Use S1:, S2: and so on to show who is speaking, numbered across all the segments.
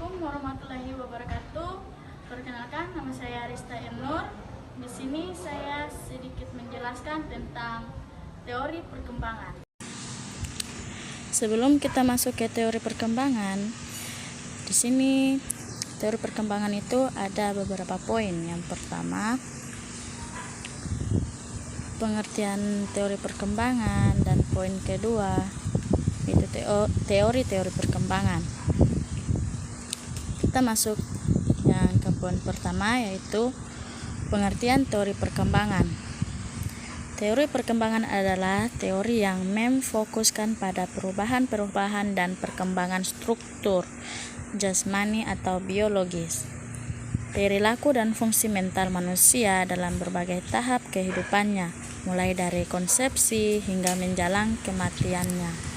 S1: Assalamualaikum warahmatullahi wabarakatuh. Perkenalkan, nama saya Rista Ernur. Di sini saya sedikit menjelaskan tentang teori perkembangan. Sebelum kita masuk ke teori perkembangan, di sini teori perkembangan itu ada beberapa poin. Yang pertama, pengertian teori perkembangan, dan poin kedua itu teori-teori perkembangan. Kita masuk yang ke poin pertama, yaitu pengertian teori perkembangan. Teori perkembangan adalah teori yang memfokuskan pada perubahan-perubahan dan perkembangan struktur jasmani atau biologis, perilaku dan fungsi mental manusia dalam berbagai tahap kehidupannya, mulai dari konsepsi hingga menjelang kematiannya.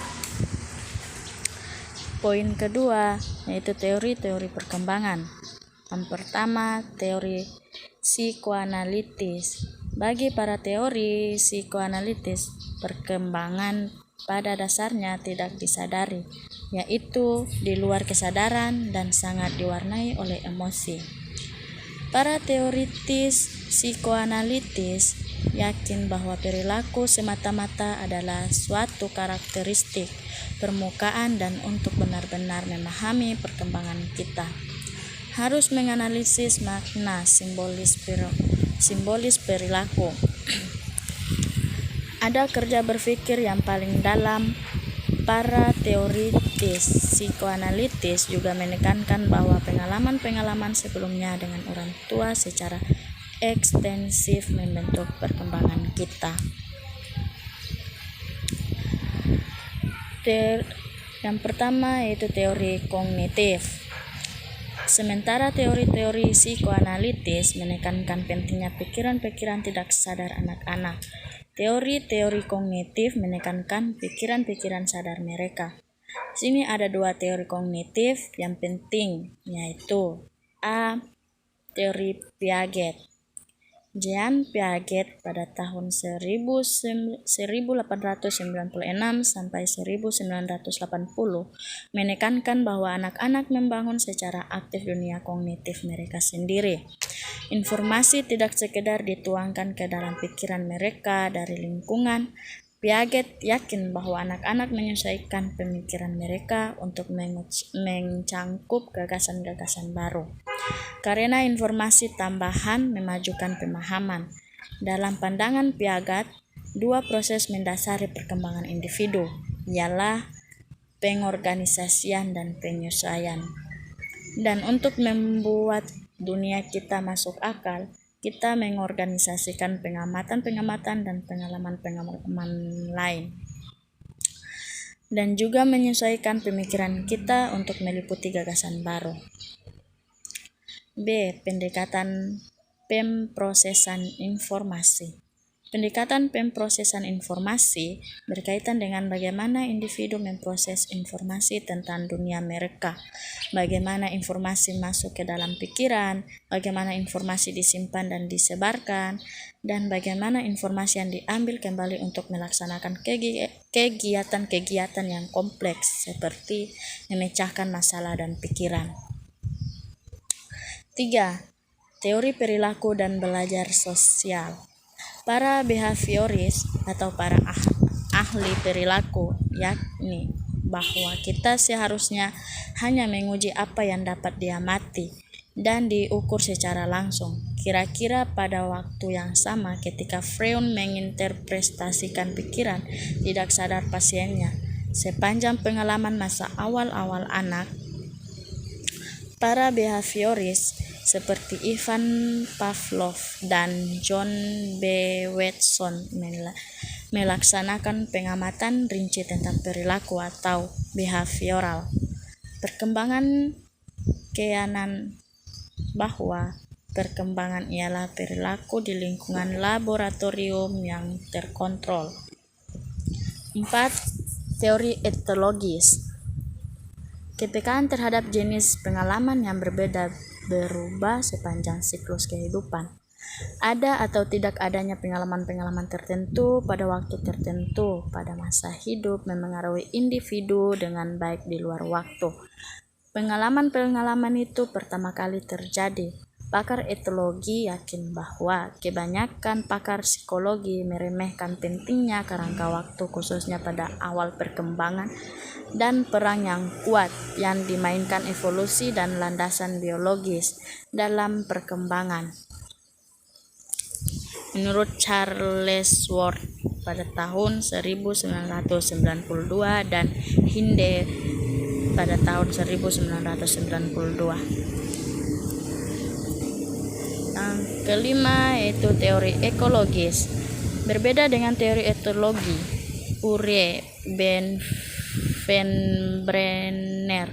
S1: Poin kedua yaitu teori-teori perkembangan. Yang pertama, teori psikoanalitis. Bagi para teori psikoanalitis, perkembangan pada dasarnya tidak disadari, yaitu di luar kesadaran dan sangat diwarnai oleh emosi. Para teoritis psikoanalitis yakin bahwa perilaku semata-mata adalah suatu karakteristik permukaan, dan untuk benar-benar memahami perkembangan kita harus menganalisis makna simbolis perilaku. Ada kerja berpikir yang paling dalam. Para teoritis psikoanalitis juga menekankan bahwa pengalaman-pengalaman sebelumnya dengan orang tua secara ekstensif membentuk perkembangan kita. Yang pertama yaitu teori kognitif. Sementara teori-teori psikoanalitis menekankan pentingnya pikiran-pikiran tidak sadar anak-anak, teori-teori kognitif menekankan pikiran-pikiran sadar mereka. Sini ada dua teori kognitif yang penting, yaitu A. Teori Piaget. Jean Piaget pada tahun 1896 sampai 1980 menekankan bahwa anak-anak membangun secara aktif dunia kognitif mereka sendiri. Informasi tidak sekedar dituangkan ke dalam pikiran mereka dari lingkungan. Piaget yakin bahwa anak-anak menyesuaikan pemikiran mereka untuk mencangkup gagasan-gagasan baru. Karena informasi tambahan memajukan pemahaman. Dalam pandangan Piaget, dua proses mendasari perkembangan individu, ialah pengorganisasian dan penyesuaian. Dan untuk membuat dunia kita masuk akal, kita mengorganisasikan pengamatan-pengamatan dan pengalaman-pengalaman lain, dan juga menyesuaikan pemikiran kita untuk meliputi gagasan baru. B. Pendekatan pemrosesan informasi. Pendekatan pemrosesan informasi berkaitan dengan bagaimana individu memproses informasi tentang dunia mereka, bagaimana informasi masuk ke dalam pikiran, bagaimana informasi disimpan dan disebarkan, dan bagaimana informasi yang diambil kembali untuk melaksanakan kegiatan-kegiatan yang kompleks seperti memecahkan masalah dan pikiran. 3. Teori perilaku dan belajar sosial. Para behavioris atau para ahli perilaku yakni bahwa kita seharusnya hanya menguji apa yang dapat diamati dan diukur secara langsung. Kira-kira pada waktu yang sama ketika Freud menginterpretasikan pikiran tidak sadar pasiennya sepanjang pengalaman masa awal-awal anak, para behavioris seperti Ivan Pavlov dan John B. Watson melaksanakan pengamatan rinci tentang perilaku atau behavioral. Perkembangan keyakinan bahwa perkembangan ialah perilaku di lingkungan laboratorium yang terkontrol. 4. Teori etologis. Kepekaan terhadap jenis pengalaman yang berbeda berubah sepanjang siklus kehidupan. Ada atau tidak adanya pengalaman-pengalaman tertentu pada waktu tertentu pada masa hidup memengaruhi individu dengan baik di luar waktu. Pengalaman-pengalaman itu pertama kali terjadi. Pakar etologi yakin bahwa kebanyakan pakar psikologi meremehkan pentingnya kerangka waktu khususnya pada awal perkembangan dan peran yang kuat yang dimainkan evolusi dan landasan biologis dalam perkembangan. Menurut Charles Ward pada tahun 1992 dan Hinde pada tahun 1992. Yang kelima yaitu teori ekologis. Berbeda dengan teori etologi, Ure Benvenbrenner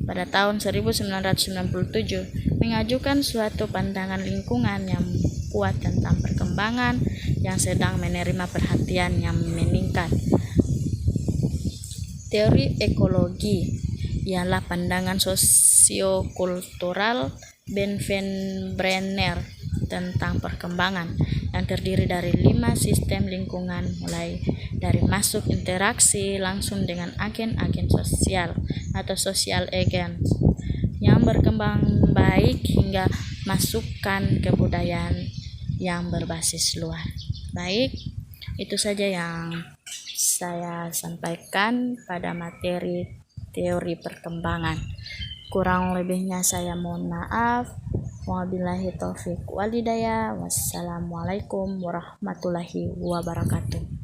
S1: pada tahun 1997 mengajukan suatu pandangan lingkungan yang kuat tentang perkembangan yang sedang menerima perhatian yang meningkat. Teori ekologi ialah pandangan sosiokultural Benvenbrenner tentang perkembangan yang terdiri dari 5 sistem lingkungan, mulai dari masuk interaksi langsung dengan agen-agen sosial atau social agents yang berkembang baik hingga masukan kebudayaan yang berbasis luar. Baik, itu saja yang saya sampaikan pada materi teori perkembangan. Kurang lebihnya saya mohon maaf. Wabillahi taufik walhidayah. Wassalamualaikum warahmatullahi wabarakatuh.